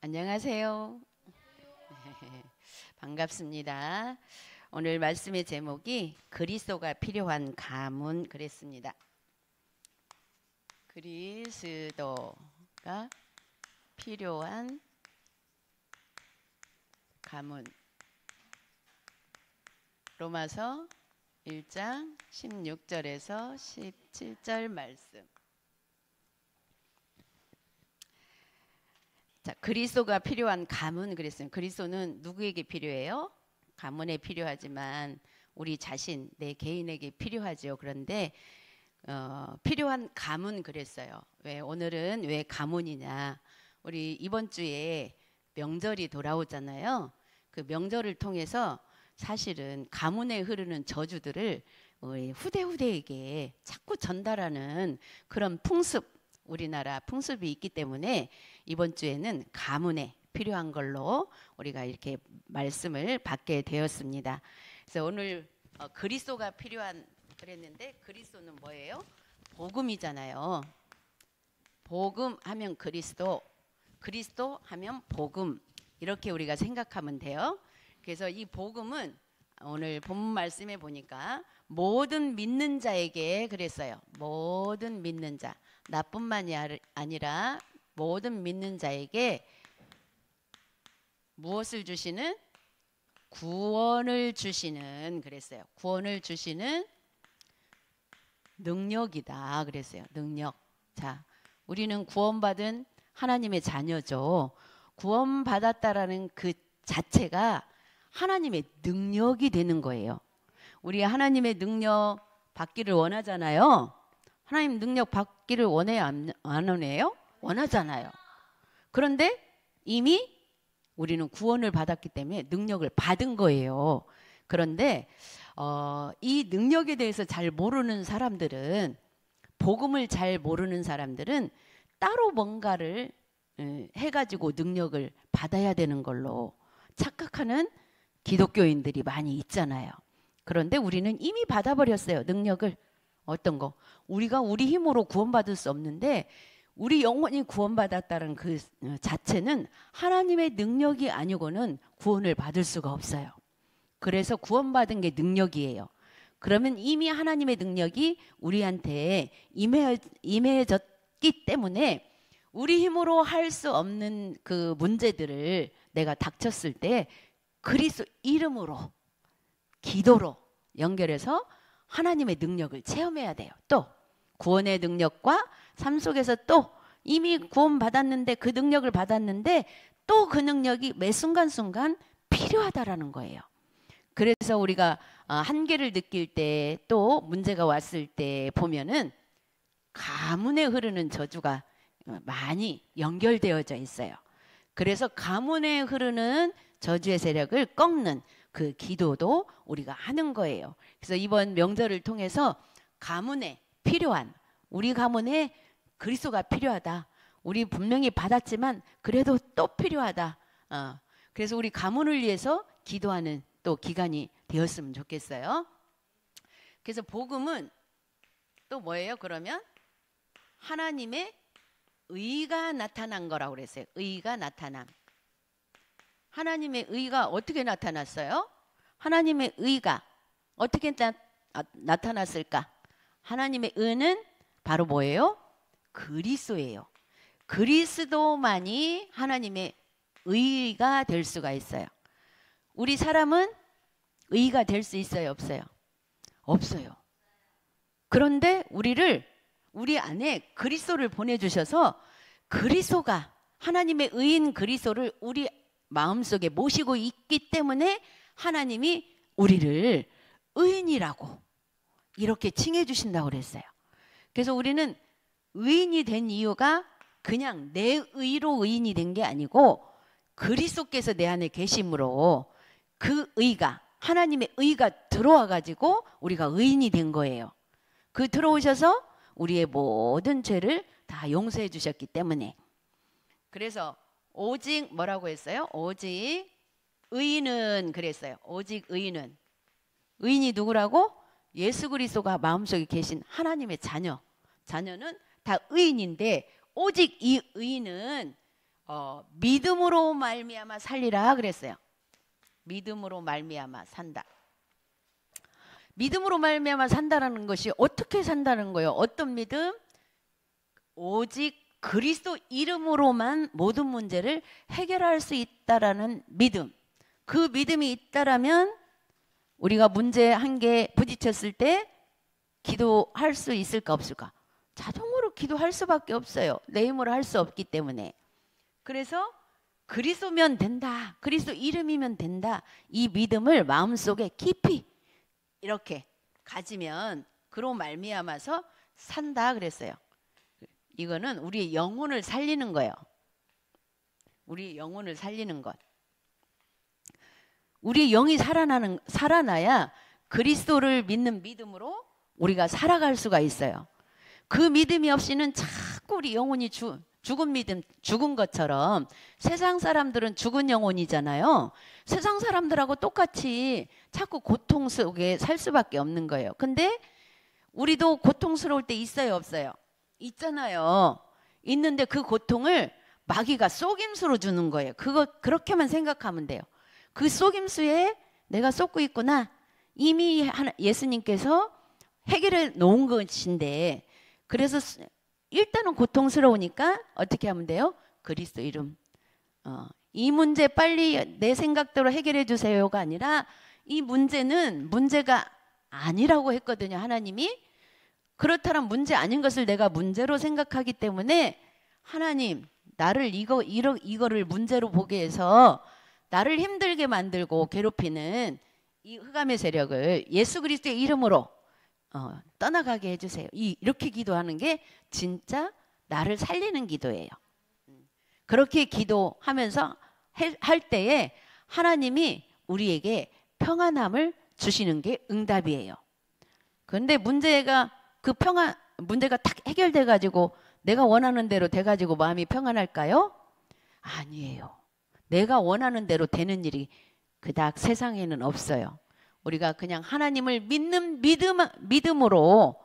안녕하세요. 반갑습니다. 오늘 말씀의 제목이 그리스도가 필요한 가문 그랬습니다. 그리스도가 필요한 가문. 로마서 1장 16절에서 17절 말씀. 자, 그리스도가 필요한 가문 그랬어요. 그리스도는 누구에게 필요해요? 가문에 필요하지만 우리 자신, 내 개인에게 필요하죠. 그런데 필요한 가문 그랬어요. 오늘은 왜 가문이냐? 우리 이번 주에 명절이 돌아오잖아요. 그 명절을 통해서 사실은 가문에 흐르는 저주들을 우리 후대에게 자꾸 전달하는 그런 풍습, 우리나라 풍습이 있기 때문에 이번 주에는 가문에 필요한 걸로 우리가 이렇게 말씀을 받게 되었습니다. 그래서 오늘 그리스도가 필요한 그랬는데, 그리스도는 뭐예요? 복음이잖아요. 복음 하면 그리스도, 그리스도 하면 복음, 이렇게 우리가 생각하면 돼요. 그래서 이 복음은 오늘 본문 말씀에 보니까 모든 믿는 자에게 그랬어요. 모든 믿는 자, 나뿐만이 아니라 모든 믿는 자에게 무엇을 주시는? 구원을 주시는 그랬어요. 구원을 주시는 능력이다 그랬어요. 능력. 자, 우리는 구원받은 하나님의 자녀죠. 구원받았다라는 그 자체가 하나님의 능력이 되는 거예요. 우리 하나님의 능력 받기를 원하잖아요. 하나님 능력 받기를 원해요? 안 원해요? 원하잖아요. 그런데 이미 우리는 구원을 받았기 때문에 능력을 받은 거예요. 그런데 이 능력에 대해서 잘 모르는 사람들은, 복음을 잘 모르는 사람들은 따로 뭔가를 해가지고 능력을 받아야 되는 걸로 착각하는 기독교인들이 많이 있잖아요. 그런데 우리는 이미 받아버렸어요. 능력을. 어떤 거? 우리가 우리 힘으로 구원받을 수 없는데 우리 영혼이 구원받았다는 그 자체는 하나님의 능력이 아니고는 구원을 받을 수가 없어요. 그래서 구원받은 게 능력이에요. 그러면 이미 하나님의 능력이 우리한테 임해졌기 때문에 우리 힘으로 할 수 없는 그 문제들을 내가 닥쳤을 때 그리스도 이름으로, 기도로 연결해서 하나님의 능력을 체험해야 돼요. 또 구원의 능력과 삶 속에서 또 이미 구원받았는데, 그 능력을 받았는데 또 그 능력이 매 순간순간 필요하다라는 거예요. 그래서 우리가 한계를 느낄 때, 또 문제가 왔을 때 보면은 가문에 흐르는 저주가 많이 연결되어져 있어요. 그래서 가문에 흐르는 저주의 세력을 꺾는 그 기도도 우리가 하는 거예요. 그래서 이번 명절을 통해서 가문에 필요한, 우리 가문에 그리스도가 필요하다. 우리 분명히 받았지만 그래도 또 필요하다. 그래서 우리 가문을 위해서 기도하는 또 기간이 되었으면 좋겠어요. 그래서 복음은 또 뭐예요? 그러면 하나님의 의가 나타난 거라고 그랬어요. 의가 나타남. 하나님의 의가 어떻게 나타났어요? 하나님의 의가 어떻게 나타났을까? 하나님의 의는 바로 뭐예요? 그리스도예요. 그리스도만이 하나님의 의가 될 수가 있어요. 우리 사람은 의가 될 수 있어요? 없어요? 없어요. 그런데 우리 안에 그리스도를 보내주셔서 그리스도가, 하나님의 의인 그리스도를 우리 마음속에 모시고 있기 때문에 하나님이 우리를 의인이라고 이렇게 칭해 주신다고 그랬어요. 그래서 우리는 의인이 된 이유가 그냥 내 의로 의인이 된 게 아니고 그리스도께서 내 안에 계심으로 그 의가, 하나님의 의가 들어와 가지고 우리가 의인이 된 거예요. 그 들어오셔서 우리의 모든 죄를 다 용서해 주셨기 때문에. 그래서 오직 뭐라고 했어요? 오직 의인은 그랬어요. 오직 의인은. 의인이 누구라고? 예수 그리스도가 마음속에 계신 하나님의 자녀. 자녀는 다 의인인데 오직 이 의인은 믿음으로 말미암아 살리라 그랬어요. 믿음으로 말미암아 산다. 믿음으로 말미암아 산다라는 것이 어떻게 산다는 거예요? 어떤 믿음? 오직 그리스도 이름으로만 모든 문제를 해결할 수 있다라는 믿음. 그 믿음이 있다라면 우리가 문제 한 개 부딪혔을 때 기도할 수 있을까 없을까? 자동으로 기도할 수밖에 없어요. 내 힘으로 할 수 없기 때문에. 그래서 그리스도면 된다. 그리스도 이름이면 된다. 이 믿음을 마음속에 깊이 이렇게 가지면 그로 말미암아서 산다 그랬어요. 이거는 우리의 영혼을 살리는 거예요. 우리 영혼을 살리는 것. 우리 영이 살아나야 그리스도를 믿는 믿음으로 우리가 살아갈 수가 있어요. 그 믿음이 없이는 자꾸 우리 영혼이 죽은 믿음, 죽은 것처럼 세상 사람들은 죽은 영혼이잖아요. 세상 사람들하고 똑같이 자꾸 고통 속에 살 수밖에 없는 거예요. 근데 우리도 고통스러울 때 있어요, 없어요? 있잖아요. 있는데 그 고통을 마귀가 속임수로 주는 거예요. 그렇게만 생각하면 돼요. 그 속임수에 내가 쏟고 있구나. 이미 예수님께서 해결해 놓은 것인데, 그래서 일단은 고통스러우니까 어떻게 하면 돼요? 그리스도 이름. 이 문제 빨리 내 생각대로 해결해 주세요가 아니라 이 문제는 문제가 아니라고 했거든요, 하나님이. 그렇다면 문제 아닌 것을 내가 문제로 생각하기 때문에 하나님, 나를 이거를 문제로 보게 해서 나를 힘들게 만들고 괴롭히는 이 흑암의 세력을 예수 그리스도의 이름으로 떠나가게 해주세요. 이렇게 기도하는 게 진짜 나를 살리는 기도예요. 그렇게 기도하면서 할 때에 하나님이 우리에게 평안함을 주시는 게 응답이에요. 그런데 문제가 딱 해결돼 가지고 내가 원하는 대로 돼 가지고 마음이 평안할까요? 아니에요. 내가 원하는 대로 되는 일이 그닥 세상에는 없어요. 우리가 그냥 하나님을 믿는 믿음으로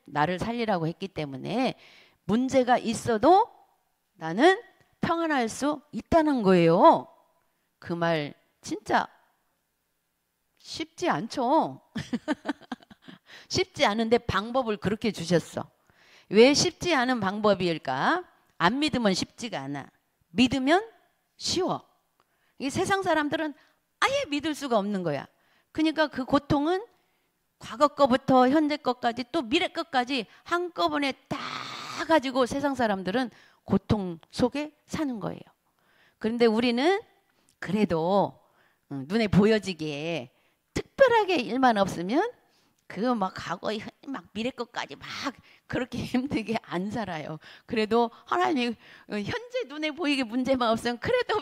나를 살리라고 했기 때문에 문제가 있어도 나는 평안할 수 있다는 거예요. 그 말 진짜 쉽지 않죠. 쉽지 않은데 방법을 그렇게 주셨어. 왜 쉽지 않은 방법일까? 안 믿으면 쉽지가 않아. 믿으면 쉬워. 이 세상 사람들은 아예 믿을 수가 없는 거야. 그러니까 그 고통은 과거 거부터 현재 것까지 또 미래 것까지 한꺼번에 다 가지고 세상 사람들은 고통 속에 사는 거예요. 그런데 우리는 그래도 눈에 보여지기에 특별하게 일만 없으면 그거 막 과거 막 미래 것까지 막 그렇게 힘들게 안 살아요. 그래도 하나님 현재 눈에 보이게 문제만 없으면 그래도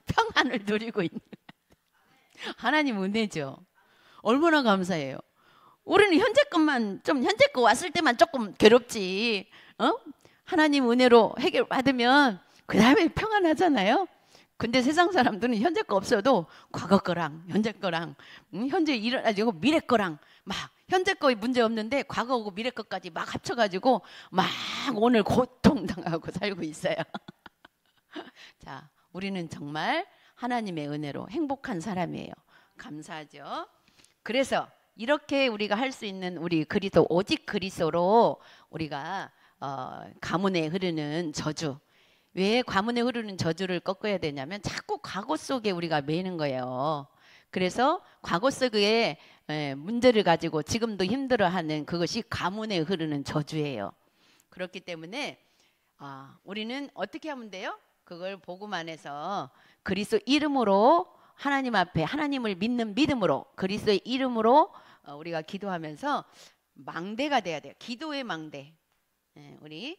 평안을 누리고 있는 하나님 은혜죠. 얼마나 감사해요. 우리는 현재 거 왔을 때만 조금 괴롭지. 하나님 은혜로 해결 받으면 그 다음에 평안하잖아요. 근데 세상 사람들은 현재 거 없어도 과거 거랑 현재 거랑 현재 일어나지고 미래 거랑 막 현재 거에 문제 없는데 과거고 미래 것까지 막 합쳐가지고 막 오늘 고통당하고 살고 있어요. 자, 우리는 정말 하나님의 은혜로 행복한 사람이에요. 감사하죠. 그래서 이렇게 우리가 할 수 있는 우리 그리스도, 오직 그리스도로 우리가 가문에 흐르는 저주. 왜 가문에 흐르는 저주를 꺾어야 되냐면 자꾸 과거 속에 우리가 매이는 거예요. 그래서 과거 속에 문제를 가지고 지금도 힘들어하는 그것이 가문에 흐르는 저주예요. 그렇기 때문에 우리는 어떻게 하면 돼요? 그걸 복음 안에서 그리스도 이름으로 하나님 앞에 하나님을 믿는 믿음으로 그리스도의 이름으로 우리가 기도하면서 망대가 돼야 돼요. 기도의 망대. 우리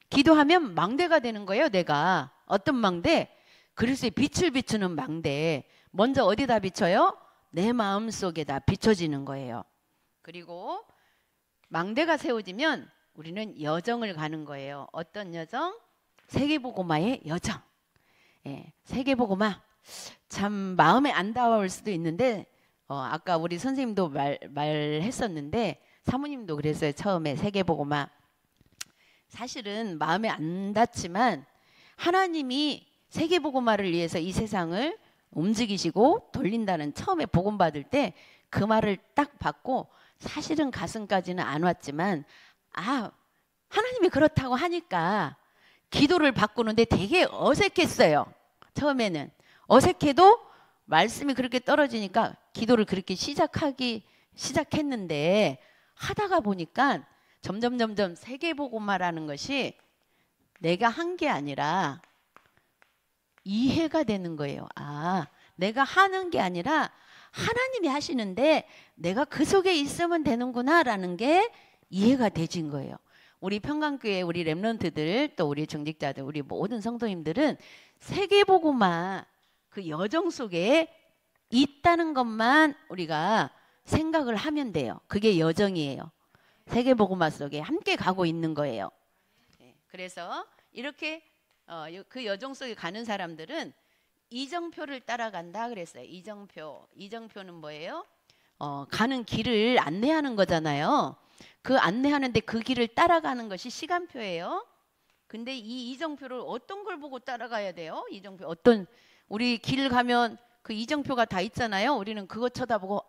기도하면 망대가 되는 거예요. 내가 어떤 망대? 그리스도의 빛을 비추는 망대. 먼저 어디다 비춰요? 내 마음 속에다 비춰지는 거예요. 그리고 망대가 세워지면 우리는 여정을 가는 거예요. 어떤 여정? 세계복음화의 여정. 세계복음화. 참 마음에 안 닿을 수도 있는데 아까 우리 선생님도 말했었는데 사모님도 그랬어요. 처음에 세계복음화. 사실은 마음에 안 닿지만 하나님이 세계복음화를 위해서 이 세상을 움직이시고 돌린다는 처음에 복음 받을 때 그 말을 딱 받고 사실은 가슴까지는 안 왔지만 하나님이 그렇다고 하니까 기도를 바꾸는데 되게 어색했어요. 처음에는 어색해도 말씀이 그렇게 떨어지니까 기도를 그렇게 시작했는데 하다가 보니까 점점 세계복음화라는 것이 내가 한 게 아니라 이해가 되는 거예요. 내가 하는 게 아니라 하나님이 하시는데 내가 그 속에 있으면 되는구나 라는 게 이해가 되진 거예요. 우리 평강교회 우리 렘넌트들 또 우리 중직자들 우리 모든 성도님들은 세계복음화 그 여정 속에 있다는 것만 우리가 생각을 하면 돼요. 그게 여정이에요. 세계복음화 속에 함께 가고 있는 거예요. 그래서 이렇게 그 여정 속에 가는 사람들은 이정표를 따라간다 그랬어요. 이정표는 뭐예요? 가는 길을 안내하는 거잖아요. 그 안내하는데 그 길을 따라가는 것이 시간표예요. 근데 이 이정표를 어떤 걸 보고 따라가야 돼요? 이정표 우리 길 가면 그 이정표가 다 있잖아요. 우리는 그거 쳐다보고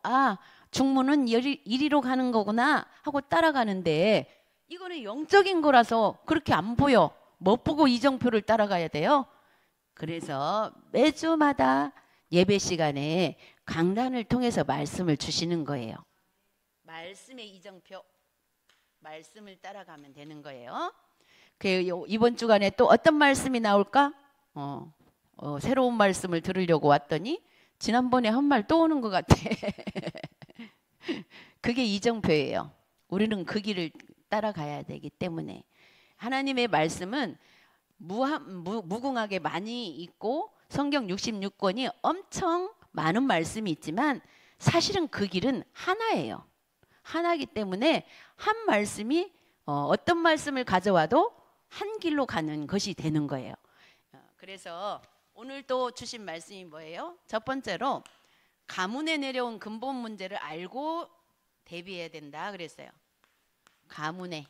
중문은 이리로 가는 거구나 하고 따라가는데 이거는 영적인 거라서 그렇게 안 보여. 뭐 보고 이정표를 따라가야 돼요? 그래서 매주마다 예배 시간에 강단을 통해서 말씀을 주시는 거예요. 말씀의 이정표, 말씀을 따라가면 되는 거예요. 이번 주간에 또 어떤 말씀이 나올까? 새로운 말씀을 들으려고 왔더니 지난번에 한 말 또 오는 것 같아. 그게 이정표예요. 우리는 그 길을 따라가야 되기 때문에 하나님의 말씀은 무궁하게 많이 있고 성경 66권이 엄청 많은 말씀이 있지만 사실은 그 길은 하나예요. 하나이기 때문에 한 말씀이 어떤 말씀을 가져와도 한 길로 가는 것이 되는 거예요. 그래서 오늘 또 주신 말씀이 뭐예요? 첫 번째로 가문에 내려온 근본 문제를 알고 대비해야 된다 그랬어요. 가문에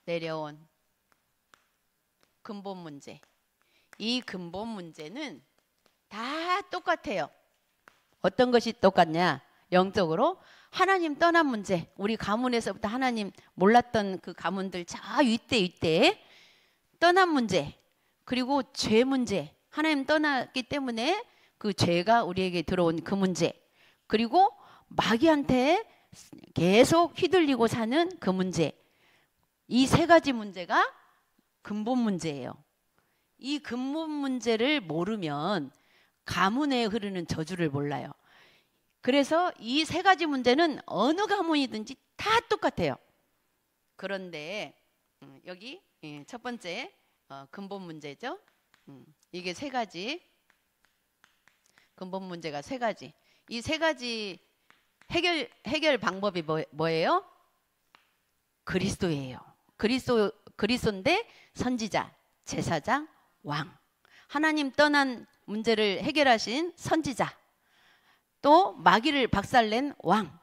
내려온 근본 문제. 이 근본 문제는 다 똑같아요. 어떤 것이 똑같냐? 영적으로 하나님 떠난 문제. 우리 가문에서부터 하나님 몰랐던 그 가문들 저 윗대 떠난 문제. 그리고 죄 문제. 하나님 떠났기 때문에 그 죄가 우리에게 들어온 그 문제. 그리고 마귀한테 계속 휘둘리고 사는 그 문제. 이 세 가지 문제가 근본 문제예요. 이 근본 문제를 모르면 가문에 흐르는 저주를 몰라요. 그래서 이 세 가지 문제는 어느 가문이든지 다 똑같아요. 그런데 여기 첫 번째 근본 문제죠. 이게 세 가지 근본 문제가 세 가지. 이 세 가지 해결 방법이 뭐예요? 그리스도예요. 그리스도인데 선지자, 제사장, 왕. 하나님 떠난 문제를 해결하신 선지자. 또 마귀를 박살낸 왕.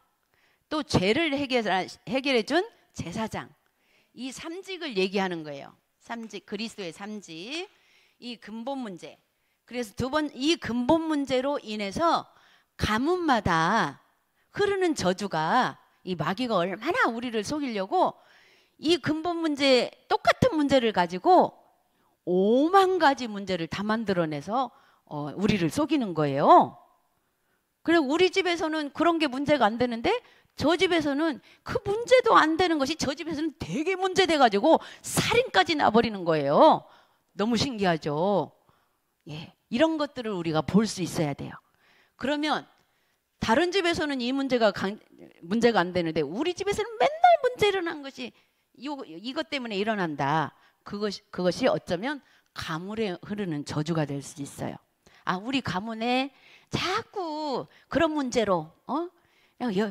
또 죄를 해결해준 제사장. 이 삼직을 얘기하는 거예요. 삼직, 그리스도의 삼직. 이 근본 문제. 그래서 이 근본 문제로 인해서 가문마다 흐르는 저주가 이 마귀가 얼마나 우리를 속이려고 이 근본 문제, 똑같은 문제를 가지고 5만 가지 문제를 다 만들어내서 우리를 속이는 거예요. 그리고 우리 집에서는 그런 게 문제가 안 되는데 저 집에서는 그 문제도 안 되는 것이 저 집에서는 되게 문제돼 가지고 살인까지 나버리는 거예요. 너무 신기하죠. 예, 이런 것들을 우리가 볼 수 있어야 돼요. 그러면 다른 집에서는 이 문제가 안 되는데 우리 집에서는 맨날 문제 일어난 것이 이것 때문에 일어난다. 그것이 어쩌면 가문에 흐르는 저주가 될 수 있어요. 우리 가문에 자꾸 그런 문제로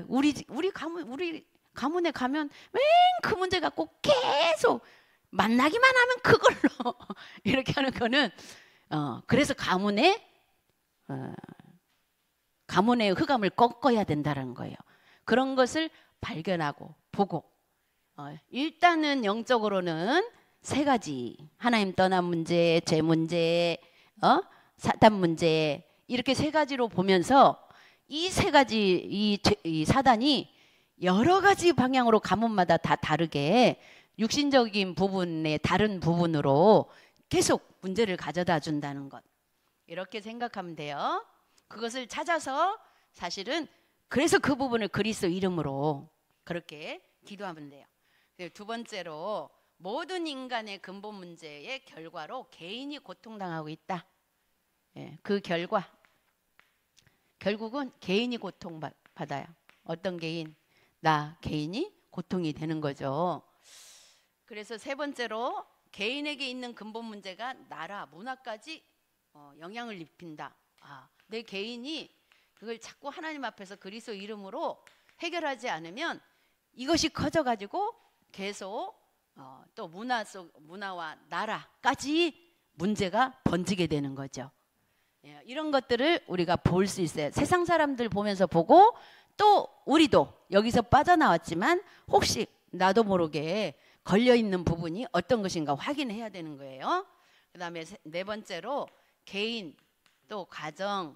우리 가문에 가면 맨 그 문제 갖고 계속 만나기만 하면 그걸로 이렇게 하는 거는 그래서 가문의 흑암을 꺾어야 된다는 거예요. 그런 것을 발견하고 보고 일단은 영적으로는 세 가지. 하나님 떠난 문제, 죄 문제, 사단 문제, 이렇게 세 가지로 보면서 이 세 가지 이 사단이 여러 가지 방향으로 가문마다 다 다르게 육신적인 부분의 다른 부분으로 계속 문제를 가져다 준다는 것. 이렇게 생각하면 돼요. 그것을 찾아서 사실은 그래서 그 부분을 그리스도 이름으로 그렇게 기도하면 돼요. 두 번째로 모든 인간의 근본 문제의 결과로 개인이 고통당하고 있다. 예, 그 결국은 개인이 고통받아요. 어떤 개인? 나 개인이 고통이 되는 거죠. 그래서 세 번째로 개인에게 있는 근본 문제가 나라, 문화까지 영향을 입힌다. 내 개인이 그걸 자꾸 하나님 앞에서 그리스도 이름으로 해결하지 않으면 이것이 커져가지고 계속 또 문화와 나라까지 문제가 번지게 되는 거죠. 예, 이런 것들을 우리가 볼 수 있어요. 세상 사람들 보면서 보고 또 우리도 여기서 빠져나왔지만 혹시 나도 모르게 걸려있는 부분이 어떤 것인가 확인해야 되는 거예요. 그 다음에 네 번째로 개인 또 가정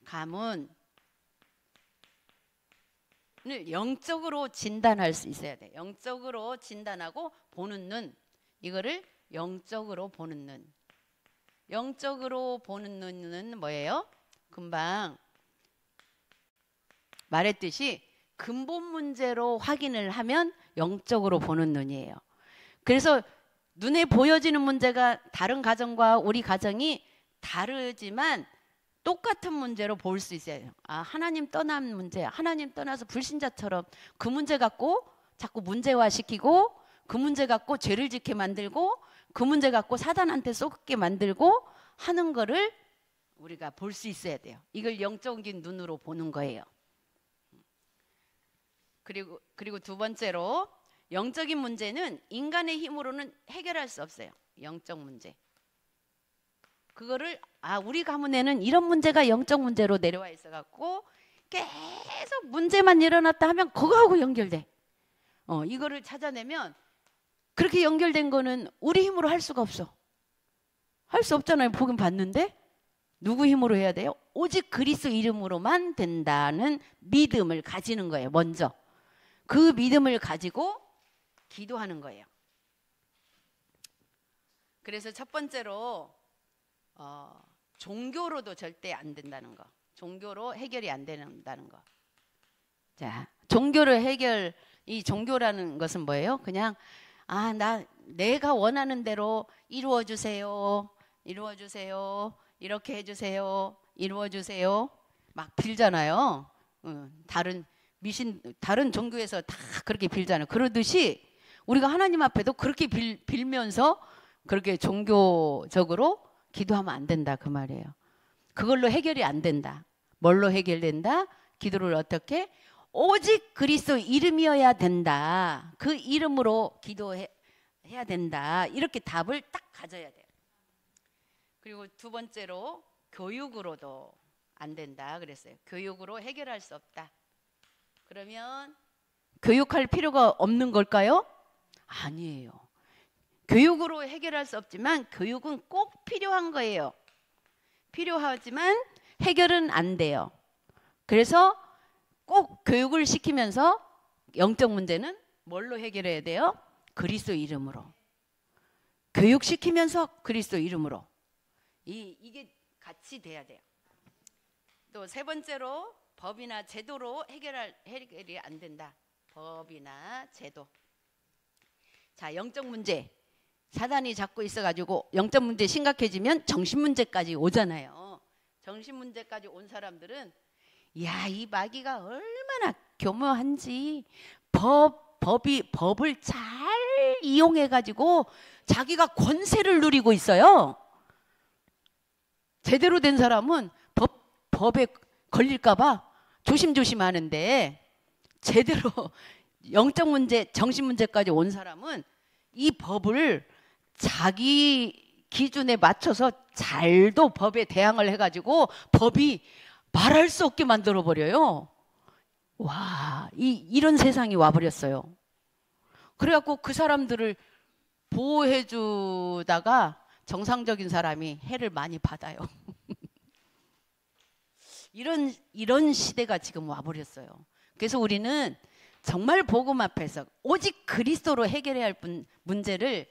가문을 영적으로 진단할 수 있어야 돼. 영적으로 진단하고 보는 눈. 이거를 영적으로 보는 눈. 영적으로 보는 눈은 뭐예요? 금방 말했듯이 근본 문제로 확인을 하면 영적으로 보는 눈이에요. 그래서 눈에 보여지는 문제가 다른 가정과 우리 가정이 다르지만 똑같은 문제로 볼 수 있어요. 하나님 떠난 문제, 하나님 떠나서 불신자처럼 그 문제 갖고 자꾸 문제화시키고 그 문제 갖고 죄를 짓게 만들고 그 문제 갖고 사단한테 쏟게 만들고 하는 거를 우리가 볼 수 있어야 돼요. 이걸 영적인 눈으로 보는 거예요. 그리고 두 번째로 영적인 문제는 인간의 힘으로는 해결할 수 없어요. 영적 문제. 그거를 우리 가문에는 이런 문제가 영적 문제로 내려와 있어 갖고 계속 문제만 일어났다 하면 그거하고 연결돼. 이거를 찾아내면 그렇게 연결된 거는 우리 힘으로 할 수가 없어. 할 수 없잖아요. 보긴 봤는데. 누구 힘으로 해야 돼요? 오직 그리스도 이름으로만 된다는 믿음을 가지는 거예요. 먼저. 그 믿음을 가지고 기도하는 거예요. 그래서 첫 번째로 종교로도 절대 안 된다는 거. 종교로 해결이 안 된다는 거. 자, 이 종교라는 것은 뭐예요? 그냥 내가 원하는 대로 이루어 주세요. 이루어 주세요. 이렇게 해 주세요. 이루어 주세요. 막 빌잖아요. 다른 종교에서 다 그렇게 빌잖아요. 그러듯이 우리가 하나님 앞에도 그렇게 빌면서 그렇게 종교적으로 기도하면 안 된다 그 말이에요. 그걸로 해결이 안 된다. 뭘로 해결된다? 기도를 어떻게? 오직 그리스도 이름이어야 된다. 그 이름으로 기도해야 된다. 이렇게 답을 딱 가져야 돼요. 그리고 두 번째로 교육으로도 안 된다 그랬어요. 교육으로 해결할 수 없다. 그러면 교육할 필요가 없는 걸까요? 아니에요. 교육으로 해결할 수 없지만 교육은 꼭 필요한 거예요. 필요하지만 해결은 안 돼요. 그래서 꼭 교육을 시키면서 영적 문제는 뭘로 해결해야 돼요? 그리스도 이름으로. 교육시키면서 그리스도 이름으로. 이게 같이 돼야 돼요. 또 세 번째로 법이나 제도로 해결이 안 된다. 법이나 제도. 자, 영적 문제. 사단이 잡고 있어가지고 영적 문제 심각해지면 정신 문제까지 오잖아요. 정신 문제까지 온 사람들은 이 마귀가 얼마나 교묘한지 법을 잘 이용해가지고 자기가 권세를 누리고 있어요. 제대로 된 사람은 법에 걸릴까봐 조심조심 하는데 제대로 영적 문제, 정신 문제까지 온 사람은 이 법을 자기 기준에 맞춰서 잘도 법에 대항을 해가지고 법이 말할 수 없게 만들어버려요. 와, 이런 세상이 와버렸어요. 그래갖고 그 사람들을 보호해 주다가 정상적인 사람이 해를 많이 받아요. 이런 시대가 지금 와버렸어요. 그래서 우리는 정말 복음 앞에서 오직 그리스도로 해결해야 할 문제를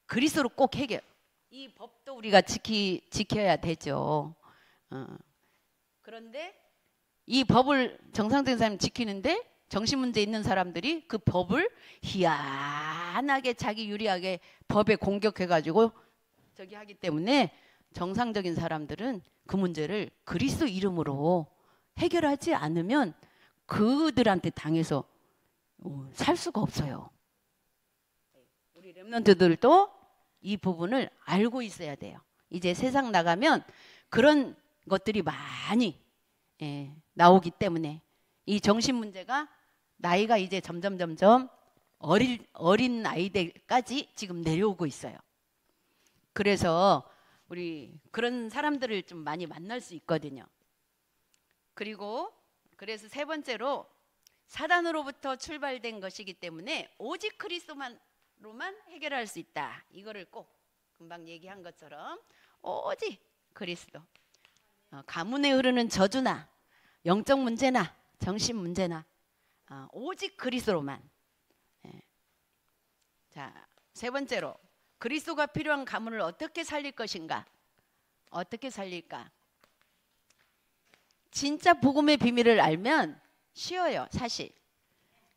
그리스도로 꼭 해결. 이 법도 우리가 지켜야 되죠. 그런데 이 법을 정상적인 사람이 지키는데 정신문제 있는 사람들이 그 법을 희한하게 자기 유리하게 법에 공격해가지고 저기 하기 때문에 정상적인 사람들은 그 문제를 그리스도 이름으로 해결하지 않으면 그들한테 당해서 살 수가 없어요. 우리 렘넌트들도 이 부분을 알고 있어야 돼요. 이제 세상 나가면 그런 것들이 많이 나오기 때문에 이 정신 문제가 나이가 이제 점점 어린 아이들까지 지금 내려오고 있어요. 그래서 우리 그런 사람들을 좀 많이 만날 수 있거든요. 그리고 그래서 세 번째로 사단으로부터 출발된 것이기 때문에 오직 그리스도만로만 해결할 수 있다. 이거를 꼭 금방 얘기한 것처럼 오직 그리스도. 가문에 흐르는 저주나 영적 문제나 정신 문제나 오직 그리스도로만. 자, 세 번째로 그리스도가 필요한 가문을 어떻게 살릴 것인가? 어떻게 살릴까? 진짜 복음의 비밀을 알면 쉬워요, 사실.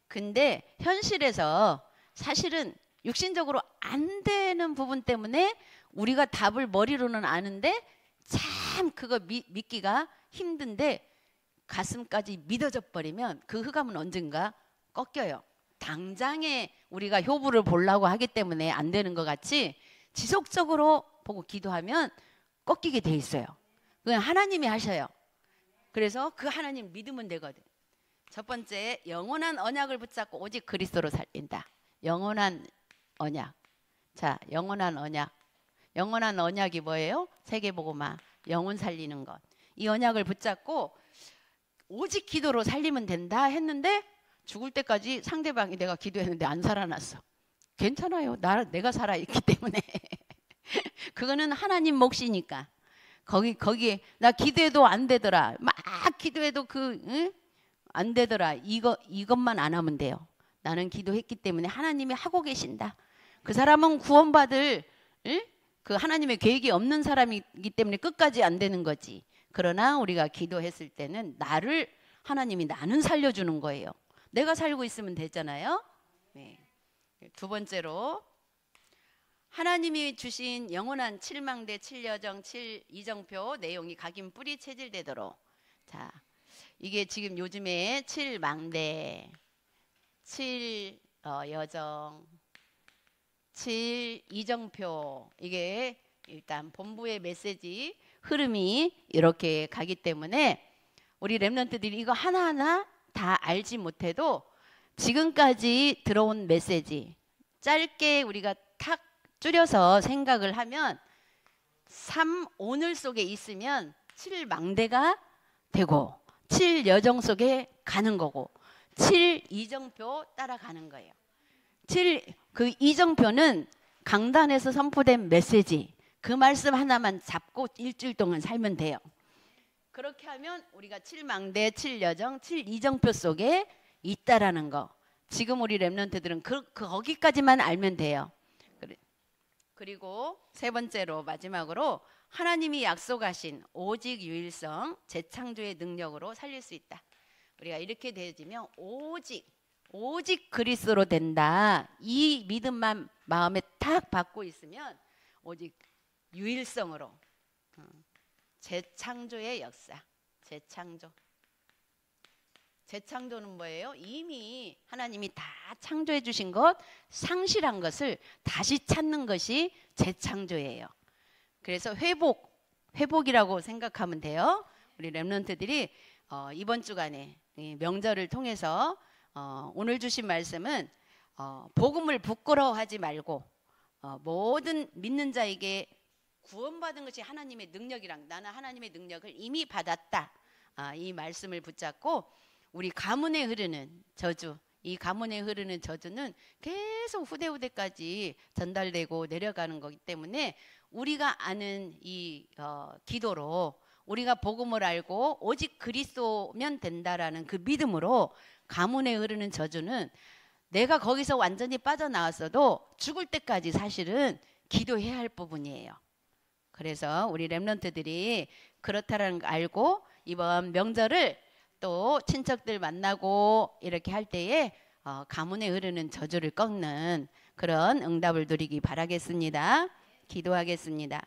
근데 현실에서 사실은 육신적으로 안 되는 부분 때문에 우리가 답을 머리로는 아는데 참 그거 믿기가 힘든데 가슴까지 믿어져 버리면 그 흑암은 언젠가 꺾여요. 당장에 우리가 효부를 보려고 하기 때문에 안 되는 것 같이 지속적으로 보고 기도하면 꺾이게 돼 있어요. 그건 하나님이 하셔요. 그래서 그 하나님 믿으면 되거든. 첫 번째, 영원한 언약을 붙잡고 오직 그리스도로 살린다. 영원한 언약. 자, 영원한 언약. 영원한 언약이 뭐예요? 세계복음화, 영혼 살리는 것. 이 언약을 붙잡고 오직 기도로 살리면 된다 했는데 죽을 때까지 상대방이 내가 기도했는데 안 살아났어. 괜찮아요. 내가 살아있기 때문에. 그거는 하나님 몫이니까. 거기에 나 기도해도 안 되더라. 막 기도해도 안 되더라. 이것만 안 하면 돼요. 나는 기도했기 때문에 하나님이 하고 계신다. 그 사람은 구원받을 그 하나님의 계획이 없는 사람이기 때문에 끝까지 안 되는 거지. 그러나 우리가 기도했을 때는 하나님이 나는 살려주는 거예요. 내가 살고 있으면 되잖아요. 네. 두 번째로 하나님이 주신 영원한 7망대 7여정 7이정표 내용이 각인 뿌리 체질되도록. 자, 이게 지금 요즘에 7망대 7여정 7이정표 이게 일단 본부의 메시지 흐름이 이렇게 가기 때문에 우리 렘넌트들이 이거 하나하나 다 알지 못해도 지금까지 들어온 메시지 짧게 우리가 탁 줄여서 생각을 하면 3 오늘 속에 있으면 7망대가 되고 7여정 속에 가는 거고 7이정표 따라가는 거예요. 그 이정표는 강단에서 선포된 메시지 그 말씀 하나만 잡고 일주일 동안 살면 돼요. 그렇게 하면 우리가 7망대 7여정 7이정표 속에 있다라는 거. 지금 우리 렘넌트들은 거기까지만 알면 돼요. 그리고 세 번째로 마지막으로 하나님이 약속하신 오직 유일성 재창조의 능력으로 살릴 수 있다. 우리가 이렇게 되어지면 오직 그리스도로 된다. 이 믿음만 마음에 딱 받고 있으면 오직 유일성으로 재창조의 역사. 재창조는 뭐예요? 이미 하나님이 다 창조해 주신 것, 상실한 것을 다시 찾는 것이 재창조예요. 그래서 회복이라고 생각하면 돼요. 우리 렘넌트들이 이번 주간에 명절을 통해서 오늘 주신 말씀은 복음을 부끄러워하지 말고 모든 믿는 자에게 구원받은 것이 하나님의 능력이랑 나는 하나님의 능력을 이미 받았다. 이 말씀을 붙잡고 우리 가문에 흐르는 저주, 이 가문에 흐르는 저주는 계속 후대까지 전달되고 내려가는 거기 때문에 우리가 아는 이 기도로 우리가 복음을 알고 오직 그리스도면 된다라는 그 믿음으로 가문에 흐르는 저주는 내가 거기서 완전히 빠져나왔어도 죽을 때까지 사실은 기도해야 할 부분이에요. 그래서 우리 렘넌트들이 그렇다라는 거 알고 이번 명절을 또 친척들 만나고 이렇게 할 때에 가문에 흐르는 저주를 꺾는 그런 응답을 누리기 바라겠습니다. 기도하겠습니다.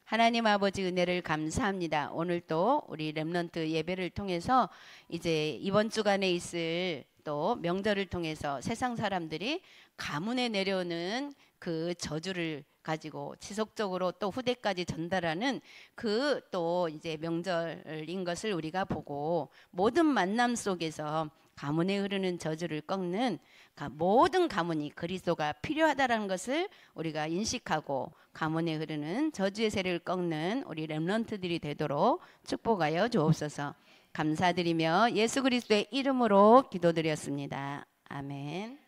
하나님 아버지 은혜를 감사합니다. 오늘 또 우리 렘넌트 예배를 통해서 이제 이번 주간에 있을 또 명절을 통해서 세상 사람들이 가문에 내려오는 그 저주를 가지고 지속적으로 또 후대까지 전달하는 그 또 이제 명절인 것을 우리가 보고 모든 만남 속에서 가문에 흐르는 저주를 꺾는 모든 가문이 그리스도가 필요하다라는 것을 우리가 인식하고 가문에 흐르는 저주의 세를 꺾는 우리 렘넌트들이 되도록 축복하여 주옵소서. 감사드리며 예수 그리스도의 이름으로 기도드렸습니다. 아멘.